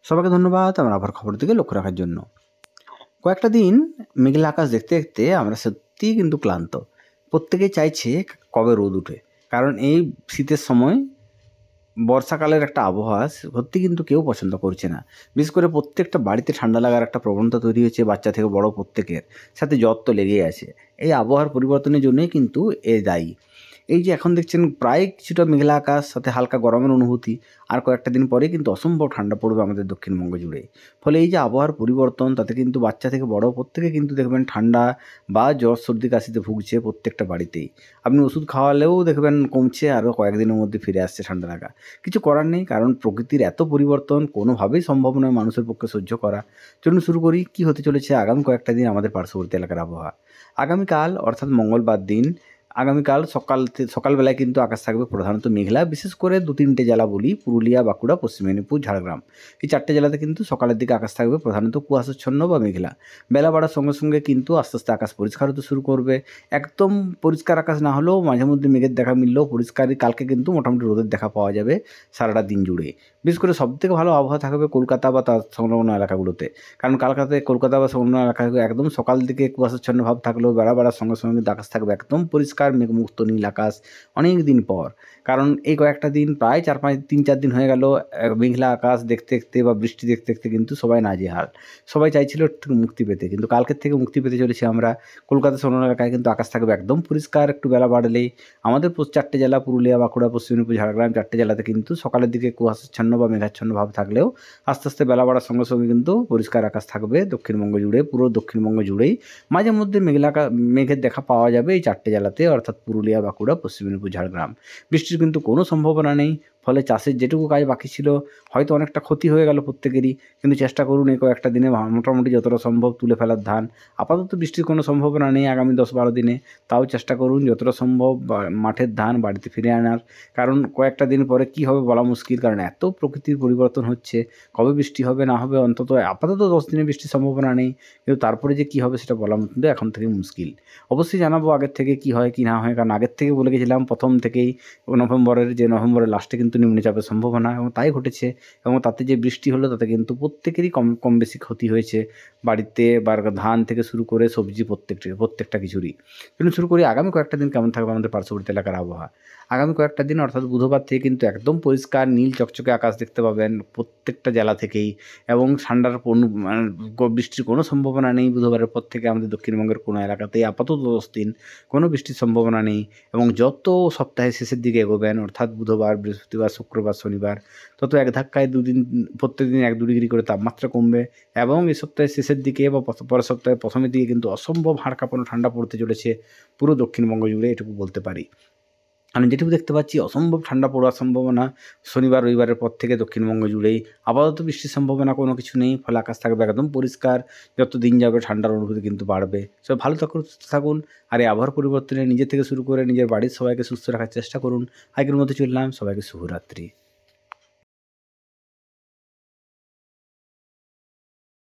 সবাইকে ধন্যবাদ আমার আবার খবর দিকে লক্ষ্য রাখার জন্য। কয়েকটা দিন মেঘলা আকাশ দেখতে দেখতে আমরা সত্যিই কিন্তু ক্লান্ত। প্রত্যেকেই চাইছে কবে রোদ উঠে। কারণ এই শীতের সময় বর্ষাকালের একটা আবহাওয়া সত্যি কিন্তু কেউ পছন্দ করছে না। বিশেষ করে প্রত্যেকটা বাড়িতে ঠান্ডা লাগার একটা প্রবণতা তৈরি হয়েছে, বাচ্চা থেকে বড় প্রত্যেকের। সাথে জ্বর তো লেগেই আছে। এই আবহাওয়ার পরিবর্তনের জন্যই কিন্তু দায়ী। এই যে এখন দেখছেন প্রায় কিছুটা মেঘলা আকাশ, সাথে হালকা গরমের অনুভূতি। আর কয়েকটা দিন পরেই কিন্তু অসম্ভব ঠান্ডা পড়বে আমাদের দক্ষিণবঙ্গ জুড়ে। ফলে এই যে আবহাওয়ার পরিবর্তন, তাতে কিন্তু বাচ্চা থেকে বড় প্রত্যেকে কিন্তু দেখবেন ঠান্ডা বা জ্বর সর্দি কাশিতে ভুগছে প্রত্যেকটা বাড়িতেই। আপনি ওষুধ খাওয়ালেও দেখবেন কমছে, আরও কয়েকদিনের মধ্যে ফিরে আসছে ঠান্ডা লাগা। কিছু করার নেই, কারণ প্রকৃতির এত পরিবর্তন কোনোভাবেই সম্ভব নয় মানুষের পক্ষে সহ্য করা। চলুন শুরু করি কী হতে চলেছে আগামী কয়েকটা দিন আমাদের পার্শ্ববর্তী এলাকার আবহাওয়া। আগামীকাল অর্থাৎ মঙ্গলবার দিন, আগামীকাল সকালবেলায় কিন্তু আকাশ থাকবে প্রধানত মেঘলা। বিশেষ করে ২-৩টে জেলা বলি, পুরুলিয়া, বাঁকুড়া, পশ্চিম মেদিনীপুর, ঝাড়গ্রাম। এই ৪টে জেলাতে কিন্তু সকালের দিকে আকাশ থাকবে প্রধানত কুয়াশাচ্ছন্ন বা মেঘলা। বেলা বাড়ার সঙ্গে সঙ্গে কিন্তু আস্তে আস্তে আকাশ পরিষ্কার হতে শুরু করবে। একদম পরিষ্কার আকাশ না হলেও মাঝে মধ্যে মেঘের দেখা মিললেও পরিষ্কারই কালকে কিন্তু মোটামুটি রোদের দেখা পাওয়া যাবে সারাটা দিন জুড়ে। বিশেষ করে সবথেকে ভালো আবহাওয়া থাকবে কলকাতা বা তার সংলগ্ন এলাকাগুলোতে। কারণ কলকাতা বা সংলগ্ন এলাকায় একদম সকাল দিকে কুয়াশাচ্ছন্ন ভাব থাকলেও বেলা বাড়ার সঙ্গে সঙ্গে কিন্তু আকাশ থাকবে একদম পরিষ্কার মেঘমুক্ত নীল আকাশ অনেক দিন পর। কারণ এই কয়েকটা দিন প্রায় 3-4 দিন হয়ে গেল মেঘলা আকাশ দেখতে দেখতে বা বৃষ্টি দেখতে দেখতে কিন্তু সবাই নাজেহাল। সবাই চাইছিল একটু মুক্তি পেতে, কিন্তু কালকের থেকে মুক্তি পেতে চলেছি আমরা। কলকাতা সংলগ্ন এলাকায় কিন্তু আকাশ থাকবে একদম পরিষ্কার একটু বেলা বাড়লেই। আমাদের 4টে জেলা পুরুলিয়া, বাঁকুড়া, পশ্চিম মেদিনীপুর, ঝাড়গ্রাম 4টে জেলাতে কিন্তু সকালের দিকে কুয়াশাচ্ছন্ন বা মেঘাচ্ছন্ন ভাব থাকলেও আস্তে আস্তে বেলা বাড়ার সঙ্গে সঙ্গে কিন্তু পরিষ্কার আকাশ থাকবে দক্ষিণবঙ্গ জুড়ে, পুরো দক্ষিণবঙ্গ জুড়েই। মাঝে মধ্যে মেঘের দেখা পাওয়া যাবে এই 4টে জেলাতে, অর্থাৎ পুরুলিয়া, বাঁকুড়া, পশ্চিম মেদিনীপুর, ঝাড়গ্রাম। বৃষ্টির কিন্তু কোনো সম্ভাবনা নেই। ফলে চাষের যেটুকু কাজ বাকি ছিল হয়তো অনেকটা ক্ষতি হয়ে গেল প্রত্যেকেরই। কিন্তু চেষ্টা করুন এই কয়েকটা দিনে মোটামুটি যতটা সম্ভব তুলে ফেলার ধান। আপাতত বৃষ্টির কোনো সম্ভাবনা নেই আগামী 10-12 দিনে। তাও চেষ্টা করুন যতটা সম্ভব মাঠের ধান বাড়িতে ফিরিয়ে আনার। কারণ কয়েকটা দিন পরে কী হবে বলা মুশকিল, কারণ এত প্রকৃতির পরিবর্তন হচ্ছে। কবে বৃষ্টি হবে না হবে, অন্তত আপাতত 10 দিনে বৃষ্টির সম্ভাবনা নেই। কিন্তু তারপরে যে কী হবে সেটা বলা কিন্তু এখন থেকেই মুশকিল। অবশ্যই জানাবো আগের থেকে কী হয় কি না হয়, কারণ আগের থেকে বলে গেছিলাম প্রথম থেকেই নভেম্বরের লাস্টে কিন্তু নিম্নচাপের সম্ভাবনা, এবং তাই ঘটেছে। এবং তাতে যে বৃষ্টি হলো তাতে কিন্তু প্রত্যেকেরই কম বেশি ক্ষতি হয়েছে, বাড়িতে বা ধান থেকে শুরু করে সবজি প্রত্যেকটা কিছুরই। চলুন শুরু করি আগামী কয়েকটা দিন কেমন থাকবে আমাদের পার্শ্ববর্তী এলাকার আবহাওয়া। আগামী কয়েকটা দিন অর্থাৎ বুধবার থেকে কিন্তু একদম পরিষ্কার নীল চকচকে আকাশ দেখতে পাবেন প্রত্যেকটা জেলা থেকেই, এবং ঠান্ডার বৃষ্টির কোনো সম্ভাবনা নেই। বুধবারের পর থেকে আমাদের দক্ষিণবঙ্গের কোনো এলাকাতেই আপাতত 10 দিন কোনো বৃষ্টির সম্ভাবনা নেই। এবং যত সপ্তাহের শেষের দিকে এগোবেন অর্থাৎ বুধবার, বৃহস্পতিবার, শুক্রবার, শনিবার, তত এক ধাক্কায় প্রত্যেকদিন 1-2 ডিগ্রি করে তাপমাত্রা কমবে। এবং এই সপ্তাহের শেষের দিকে বা পরের সপ্তাহের প্রথমের দিকে কিন্তু অসম্ভব হাড় কাঁপানো ঠান্ডা পড়তে চলেছে পুরো দক্ষিণবঙ্গ জুড়ে, এটুকু বলতে পারি। আমি যেটুকু দেখতে পাচ্ছি অসম্ভব ঠান্ডা পড়ার সম্ভাবনা শনিবার রবিবারের পর থেকে দক্ষিণবঙ্গ জুড়েই। আপাতত বৃষ্টির সম্ভাবনা কোনো কিছু নেই, ফলে আকাশ থাকবে একদম পরিষ্কার। যত দিন যাবে ঠান্ডার অনুভূতি কিন্তু বাড়বে। সবাই ভালো থাকুন, সুস্থ থাকুন। আর এই আবহাওয়ার পরিবর্তনে নিজের থেকে শুরু করে নিজের বাড়ির সবাইকে সুস্থ রাখার চেষ্টা করুন। আজকের মতো চললাম, সবাইকে শুভরাত্রি।